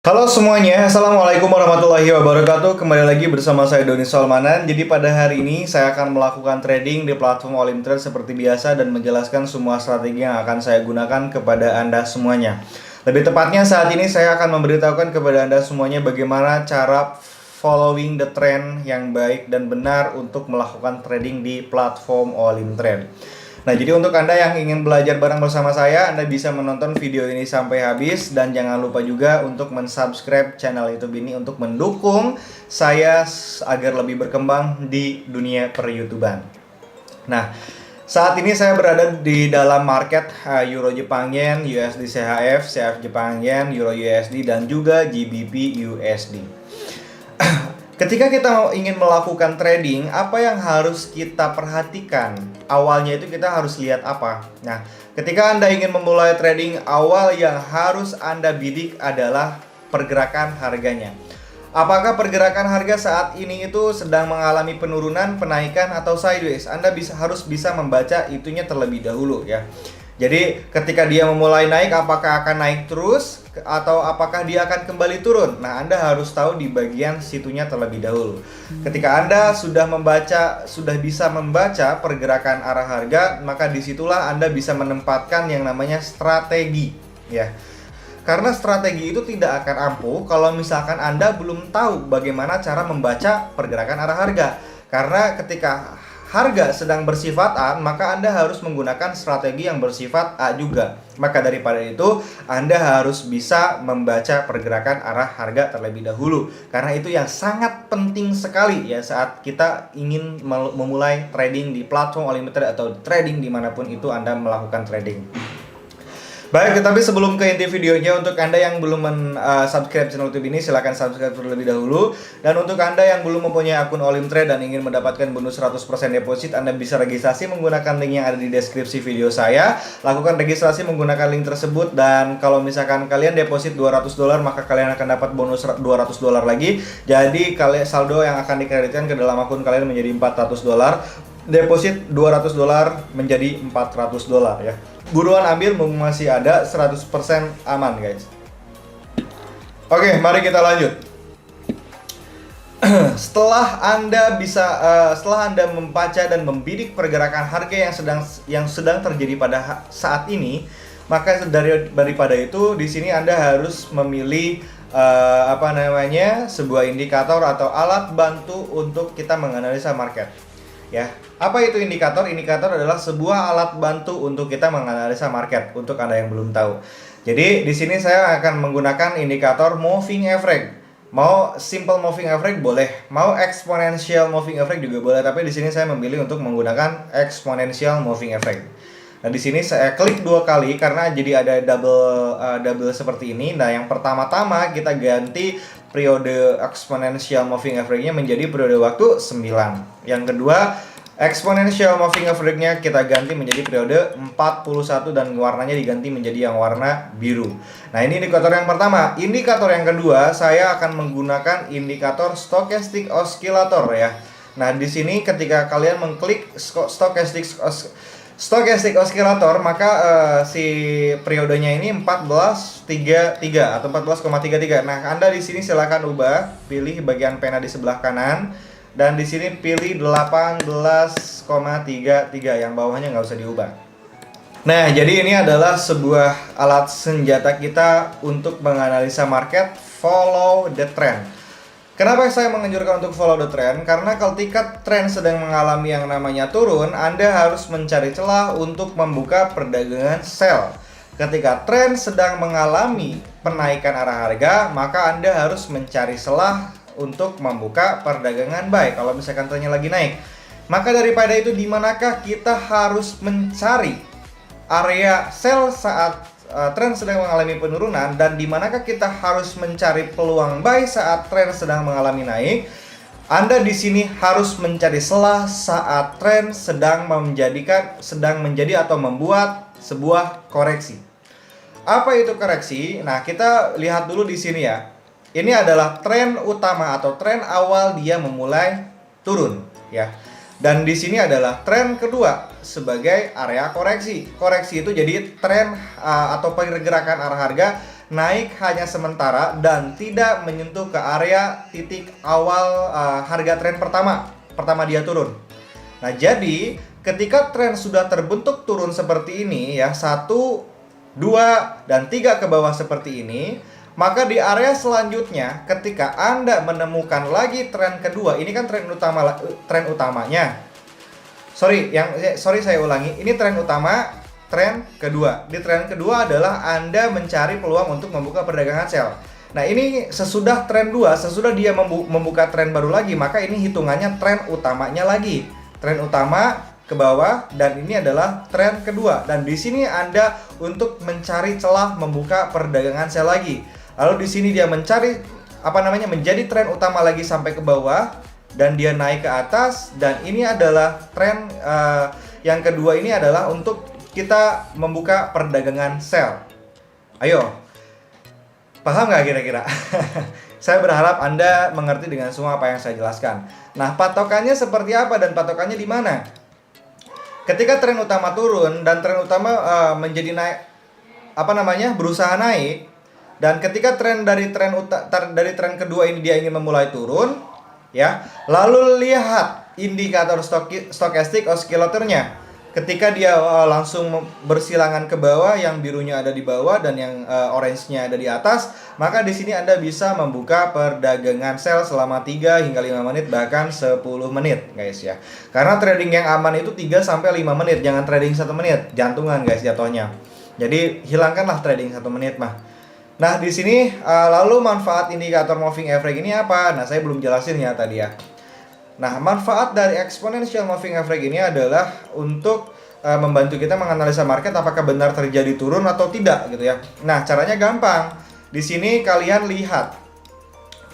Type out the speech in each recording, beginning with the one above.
Halo semuanya, Assalamualaikum warahmatullahi wabarakatuh. Kembali lagi bersama saya Doni Solmanan. Jadi pada hari ini saya akan melakukan trading di platform Olimtrade seperti biasa dan menjelaskan semua strategi yang akan saya gunakan kepada Anda semuanya. Lebih tepatnya saat ini saya akan memberitahukan kepada Anda semuanya bagaimana cara following the trend yang baik dan benar untuk melakukan trading di platform Olimtrade. Nah, jadi untuk Anda yang ingin belajar bareng bersama saya, Anda bisa menonton video ini sampai habis. Dan jangan lupa juga untuk mensubscribe channel YouTube ini untuk mendukung saya agar lebih berkembang di dunia per-YouTuban. Nah, saat ini saya berada di dalam market Euro Jepang Yen, USD CHF, CHF Jepang Yen, Euro USD, dan juga GBP USD. Ketika kita ingin melakukan trading, apa yang harus kita perhatikan? Awalnya itu kita harus lihat apa? Nah, ketika Anda ingin memulai trading, awal yang harus Anda bidik adalah pergerakan harganya. Apakah pergerakan harga saat ini itu sedang mengalami penurunan, penaikan, atau sideways? Anda harus bisa membaca itunya terlebih dahulu ya. Jadi ketika dia memulai naik, apakah akan naik terus atau apakah dia akan kembali turun? Nah, Anda harus tahu di bagian situnya terlebih dahulu. Ketika Anda sudah bisa membaca pergerakan arah harga, maka disitulah Anda bisa menempatkan yang namanya strategi ya. Karena strategi itu tidak akan ampuh kalau misalkan Anda belum tahu bagaimana cara membaca pergerakan arah harga. Karena ketika harga sedang bersifat A, maka Anda harus menggunakan strategi yang bersifat A juga. Maka daripada itu, Anda harus bisa membaca pergerakan arah harga terlebih dahulu. Karena itu yang sangat penting sekali ya saat kita ingin memulai trading di platform Olimtrade atau trading dimanapun itu Anda melakukan trading. Baik, tapi sebelum ke inti videonya, untuk Anda yang belum subscribe channel YouTube ini, silahkan subscribe terlebih dahulu. Dan untuk Anda yang belum mempunyai akun Olimtrade dan ingin mendapatkan bonus 100% deposit, Anda bisa registrasi menggunakan link yang ada di deskripsi video saya. Lakukan registrasi menggunakan link tersebut, dan kalau misalkan kalian deposit $200, maka kalian akan dapat bonus $200 lagi. Jadi saldo yang akan dikreditkan ke dalam akun kalian menjadi $400. Deposit $200 menjadi $400 ya. Buruan ambil, masih ada 100% aman guys. Oke, mari kita lanjut. Setelah Anda membaca dan membidik pergerakan harga yang sedang terjadi pada saat ini, maka daripada itu di sini Anda harus memilih sebuah indikator atau alat bantu untuk kita menganalisa market. Ya, apa itu indikator? Indikator adalah sebuah alat bantu untuk kita menganalisa market. Untuk Anda yang belum tahu, jadi di sini saya akan menggunakan indikator moving average. Mau simple moving average boleh, mau exponential moving average juga boleh. Tapi di sini saya memilih untuk menggunakan exponential moving average. Nah, di sini saya klik 2 kali karena jadi ada double seperti ini. Nah, yang pertama-tama kita ganti periode exponential moving average-nya menjadi periode waktu 9. Yang kedua, exponential moving average-nya kita ganti menjadi periode 41 dan warnanya diganti menjadi yang warna biru. Nah, ini indikator yang pertama. Indikator yang kedua, saya akan menggunakan indikator stochastic oscillator ya. Nah, di sini ketika kalian mengklik stochastic oscillator, maka si periodenya ini 14.33 atau 14,33. Nah, Anda di sini silakan ubah, pilih bagian pena di sebelah kanan dan di sini pilih 18,33, yang bawahnya nggak usah diubah. Nah, jadi ini adalah sebuah alat senjata kita untuk menganalisa market, follow the trend. Kenapa saya menganjurkan untuk follow the trend? Karena ketika tren sedang mengalami yang namanya turun, Anda harus mencari celah untuk membuka perdagangan sell. Ketika tren sedang mengalami penaikan arah harga, maka Anda harus mencari celah untuk membuka perdagangan buy. Kalau misalkan trennya lagi naik, maka daripada itu, di manakah kita harus mencari area sell saat tren sedang mengalami penurunan, dan di manakah kita harus mencari peluang buy saat tren sedang mengalami naik? Anda di sini harus mencari celah saat tren sedang menjadi atau membuat sebuah koreksi. Apa itu koreksi? Nah, kita lihat dulu di sini ya. Ini adalah tren utama atau tren awal dia memulai turun ya. Dan di sini adalah tren kedua sebagai area koreksi. Koreksi itu jadi tren atau pergerakan arah harga naik hanya sementara dan tidak menyentuh ke area titik awal harga tren pertama dia turun. Nah, jadi ketika tren sudah terbentuk turun seperti ini ya, 1, 2, dan 3 ke bawah seperti ini, maka di area selanjutnya ketika Anda menemukan lagi tren kedua, ini kan tren utamanya. Sorry saya ulangi, ini tren utama, tren kedua. Di tren kedua adalah Anda mencari peluang untuk membuka perdagangan sell. Nah, ini sesudah tren 2, sesudah dia membuka tren baru lagi, maka ini hitungannya tren utamanya lagi. Tren utama ke bawah dan ini adalah tren kedua. Dan di sini Anda untuk mencari celah membuka perdagangan sell lagi. Lalu di sini dia mencari menjadi tren utama lagi sampai ke bawah dan dia naik ke atas, dan ini adalah tren yang kedua, ini adalah untuk kita membuka perdagangan sell. Ayo, paham nggak kira-kira? Saya berharap Anda mengerti dengan semua apa yang saya jelaskan. Nah, patokannya seperti apa dan patokannya di mana? Ketika tren utama turun dan tren utama menjadi naik, berusaha naik, dan ketika tren dari tren kedua ini dia ingin memulai turun, ya, lalu lihat indikator stokastik oscillator-nya. Ketika dia langsung bersilangan ke bawah, yang birunya ada di bawah dan yang orange-nya ada di atas, maka di sini Anda bisa membuka perdagangan sell selama 3 hingga 5 menit, bahkan 10 menit, guys ya. Karena trading yang aman itu 3 sampai 5 menit, jangan trading 1 menit, jantungan guys jatuhnya. Jadi hilangkanlah trading 1 menit mah. Nah, di sini lalu manfaat indikator moving average ini apa? Nah, saya belum jelasin ya tadi ya. Nah, manfaat dari exponential moving average ini adalah untuk membantu kita menganalisa market apakah benar terjadi turun atau tidak gitu ya. Nah, caranya gampang. Di sini kalian lihat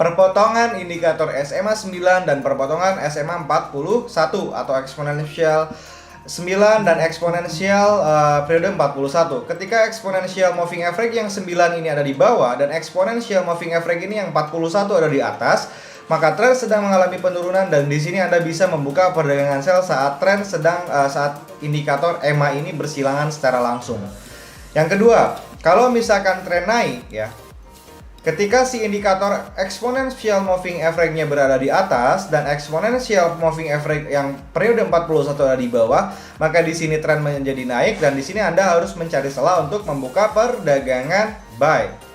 perpotongan indikator SMA 9 dan perpotongan SMA 41 atau exponential 9 dan eksponensial periode 41. Ketika exponential moving average yang 9 ini ada di bawah dan exponential moving average ini yang 41 ada di atas, maka tren sedang mengalami penurunan, dan di sini Anda bisa membuka perdagangan sell saat tren saat indikator EMA ini bersilangan secara langsung. Yang kedua, kalau misalkan tren naik ya, ketika si indikator exponential moving average-nya berada di atas dan exponential moving average yang periode 41 ada di bawah, maka di sini tren menjadi naik dan di sini Anda harus mencari celah untuk membuka perdagangan buy.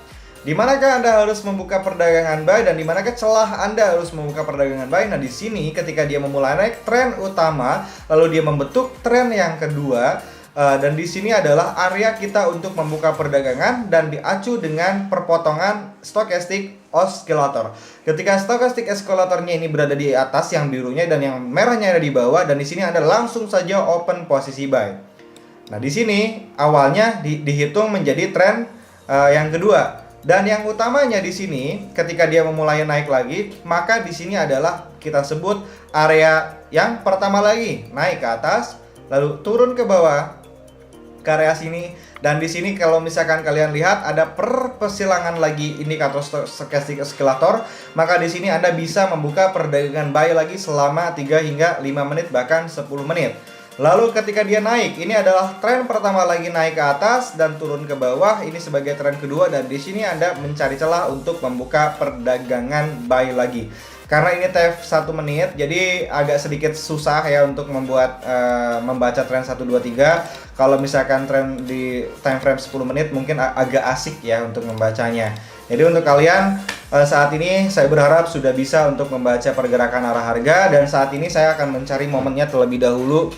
Di manakah Anda harus membuka perdagangan buy dan di manakah celah Anda harus membuka perdagangan buy? Nah, di sini ketika dia memulai naik tren utama, lalu dia membentuk tren yang kedua, dan di sini adalah area kita untuk membuka perdagangan dan diacu dengan perpotongan stochastic oscillator. Ketika stochastic oscillatornya ini berada di atas yang birunya dan yang merahnya ada di bawah, dan di sini Anda langsung saja open posisi buy. Nah, di sini awalnya dihitung menjadi tren yang kedua. Dan yang utamanya di sini ketika dia memulai naik lagi, maka di sini adalah kita sebut area yang pertama lagi, naik ke atas lalu turun ke bawah ke area sini, dan di sini kalau misalkan kalian lihat ada persilangan lagi indikator stochastic oscillator, maka di sini Anda bisa membuka perdagangan buy lagi selama 3 hingga 5 menit bahkan 10 menit. Lalu ketika dia naik, ini adalah tren pertama lagi naik ke atas dan turun ke bawah, ini sebagai tren kedua, dan di sini Anda mencari celah untuk membuka perdagangan buy lagi. Karena ini TF 1 menit, jadi agak sedikit susah ya untuk membaca tren 1 2 3. Kalau misalkan tren di time frame 10 menit mungkin agak asik ya untuk membacanya. Jadi untuk kalian saat ini saya berharap sudah bisa untuk membaca pergerakan arah harga, dan saat ini saya akan mencari momennya terlebih dahulu.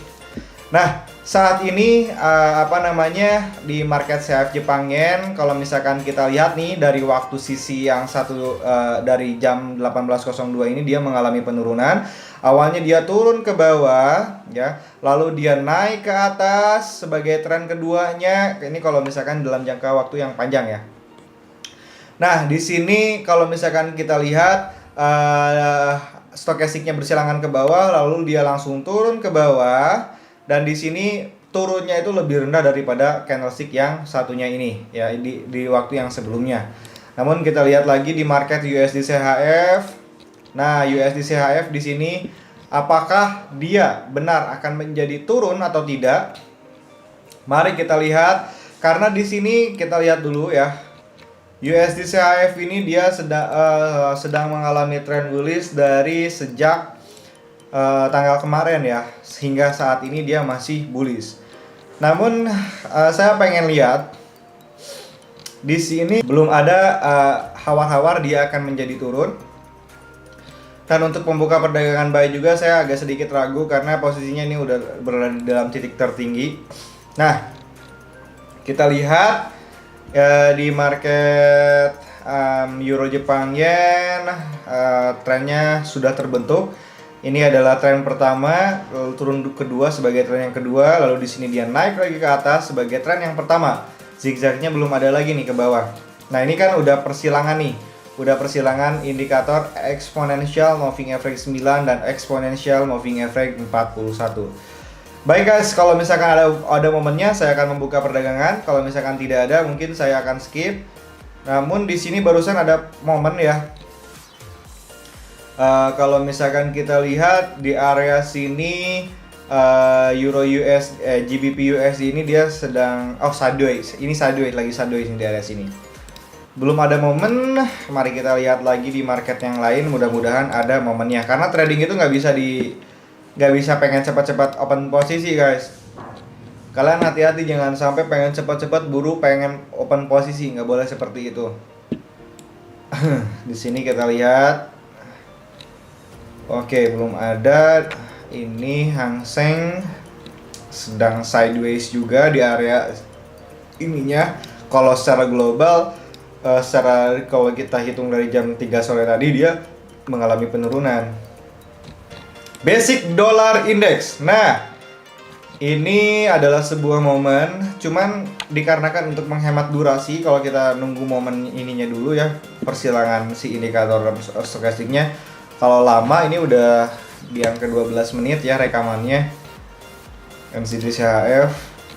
Nah, saat ini di market CHF Jepang Yen, kalau misalkan kita lihat nih dari waktu sisi yang satu dari jam 18.02 ini dia mengalami penurunan. Awalnya dia turun ke bawah ya, lalu dia naik ke atas sebagai tren keduanya. Ini kalau misalkan dalam jangka waktu yang panjang ya. Nah, di sini kalau misalkan kita lihat stokastiknya bersilangan ke bawah, lalu dia langsung turun ke bawah. Dan di sini turunnya itu lebih rendah daripada candlestick yang satunya ini ya, di waktu yang sebelumnya. Namun kita lihat lagi di market USD CHF. Nah, USD CHF di sini apakah dia benar akan menjadi turun atau tidak? Mari kita lihat, karena di sini kita lihat dulu ya. USD CHF ini dia sedang mengalami tren bullish dari sejak tanggal kemarin ya, hingga saat ini dia masih bullish. Namun saya pengen lihat di sini belum ada hawar-hawar dia akan menjadi turun. Dan untuk pembuka perdagangan buy juga saya agak sedikit ragu karena posisinya ini udah berada di dalam titik tertinggi. Nah, kita lihat di market Euro Jepang Yen trennya sudah terbentuk. Ini adalah tren pertama, lalu turun kedua sebagai tren yang kedua, lalu di sini dia naik lagi ke atas sebagai tren yang pertama. Zigzagnya belum ada lagi nih ke bawah. Nah, ini kan udah persilangan nih. Udah persilangan indikator exponential moving average 9 dan exponential moving average 41. Baik guys, kalau misalkan ada momennya saya akan membuka perdagangan. Kalau misalkan tidak ada, mungkin saya akan skip. Namun di sini barusan ada momen ya. Kalau misalkan kita lihat di area sini Euro US GBP USD ini dia sedang sideways. Ini sideways lagi sideways di area sini. Belum ada momen, mari kita lihat lagi di market yang lain. Mudah-mudahan ada momennya. Karena trading itu nggak bisa pengen cepat-cepat open posisi guys. Kalian hati-hati jangan sampai pengen cepat-cepat buru pengen open posisi, nggak boleh seperti itu. Di sini kita lihat. Oke, belum ada. Ini Hang Seng sedang sideways juga di area ininya. Kalau secara global, kalau kita hitung dari jam 3 sore tadi dia mengalami penurunan. Basic Dollar Index. Nah, ini adalah sebuah momen, cuman dikarenakan untuk menghemat durasi, kalau kita nunggu momen ininya dulu ya, persilangan si indikator stokastiknya. Kalau lama ini udah di angka 12 menit ya rekamannya. NZD CHF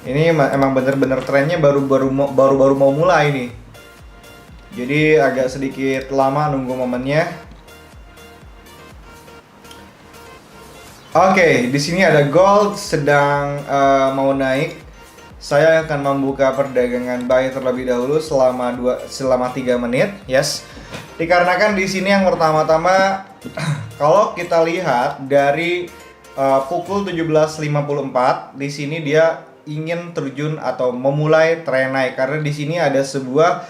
ini emang bener-bener trennya baru mau mulai nih. Jadi agak sedikit lama nunggu momennya. Oke, di sini ada gold sedang mau naik. Saya akan membuka perdagangan buy terlebih dahulu selama 3 menit, yes. Dikarenakan di sini yang pertama-tama kalau kita lihat dari pukul 17.54 di sini dia ingin terjun atau memulai tren naik karena di sini ada sebuah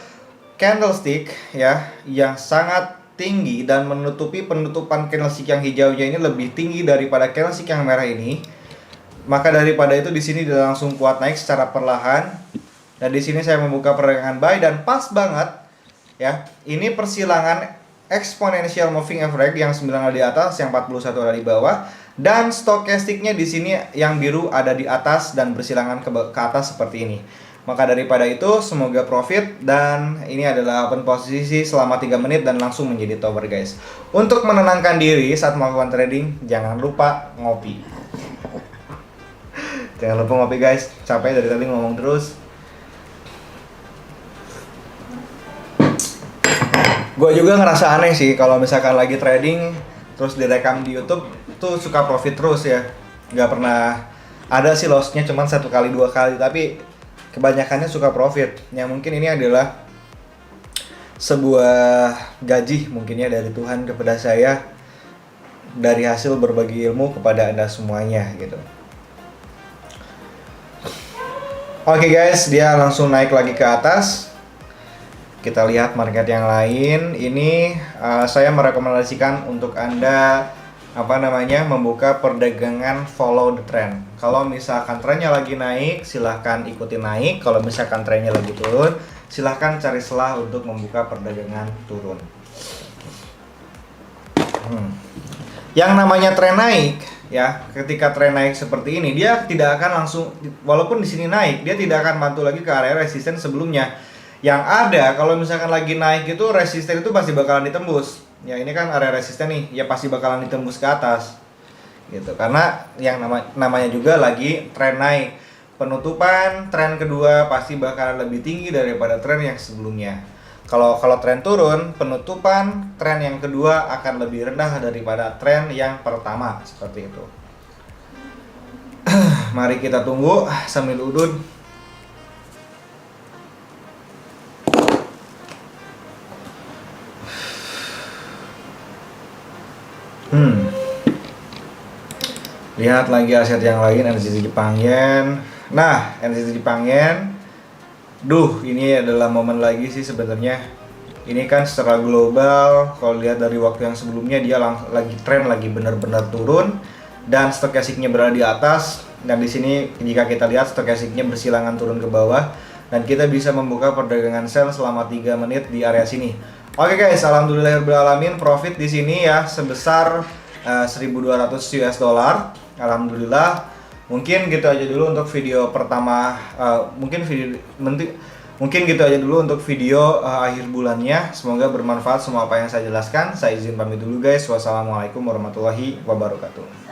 candlestick ya yang sangat tinggi dan penutupan candlestick yang hijaunya ini lebih tinggi daripada candlestick yang merah ini. Maka daripada itu di sini dia langsung kuat naik secara perlahan. Dan di sini saya membuka perdagangan buy dan pas banget ya. Ini persilangan exponential moving average yang 9 ada di atas, yang 41 ada di bawah, dan stokastiknya di sini yang biru ada di atas dan bersilangan ke atas seperti ini. Maka daripada itu semoga profit, dan ini adalah open posisi selama 3 menit dan langsung menjadi tower guys. Untuk menenangkan diri saat melakukan trading, jangan lupa ngopi. Jangan lupa ngopi guys, capek dari tadi ngomong terus. Gue juga ngerasa aneh sih kalau misalkan lagi trading terus direkam di YouTube tuh suka profit terus ya. Nggak pernah ada sih lossnya, cuman 1 kali 2 kali, tapi kebanyakannya suka profit. Yang mungkin ini adalah sebuah gaji mungkin ya dari Tuhan kepada saya dari hasil berbagi ilmu kepada Anda semuanya gitu. Oke guys, dia langsung naik lagi ke atas. Kita lihat market yang lain. Ini saya merekomendasikan untuk Anda membuka perdagangan follow the trend. Kalau misalkan trennya lagi naik, silahkan ikuti naik. Kalau misalkan trennya lagi turun, silahkan cari celah untuk membuka perdagangan turun. Yang namanya tren naik ya, ketika tren naik seperti ini dia tidak akan langsung, walaupun di sini naik, dia tidak akan mantul lagi ke area resisten sebelumnya. Yang ada kalau misalkan lagi naik itu resisten itu pasti bakalan ditembus. Ya ini kan area resisten nih, ya pasti bakalan ditembus ke atas. Gitu. Karena yang namanya juga lagi tren naik. Penutupan tren kedua pasti bakalan lebih tinggi daripada tren yang sebelumnya. Kalau tren turun, penutupan tren yang kedua akan lebih rendah daripada tren yang pertama, seperti itu. Mari kita tunggu sambil udun. Hmm. Lihat lagi aset yang lain, NCT Jepang Yen. Nah, NCT Jepang Yen, ini adalah momen lagi sih sebenarnya. Ini kan secara global, kalau lihat dari waktu yang sebelumnya dia lagi tren lagi benar-benar turun dan stochasticnya berada di atas. Dan di sini jika kita lihat stochasticnya bersilangan turun ke bawah dan kita bisa membuka perdagangan sell selama 3 menit di area sini. Oke guys, alhamdulillahirobbilalamin, profit di sini ya sebesar 1.200 US dollar. Alhamdulillah. Mungkin gitu aja dulu untuk video pertama. Mungkin gitu aja dulu untuk video akhir bulannya. Semoga bermanfaat semua apa yang saya jelaskan. Saya izin pamit dulu guys. Wassalamualaikum warahmatullahi wabarakatuh.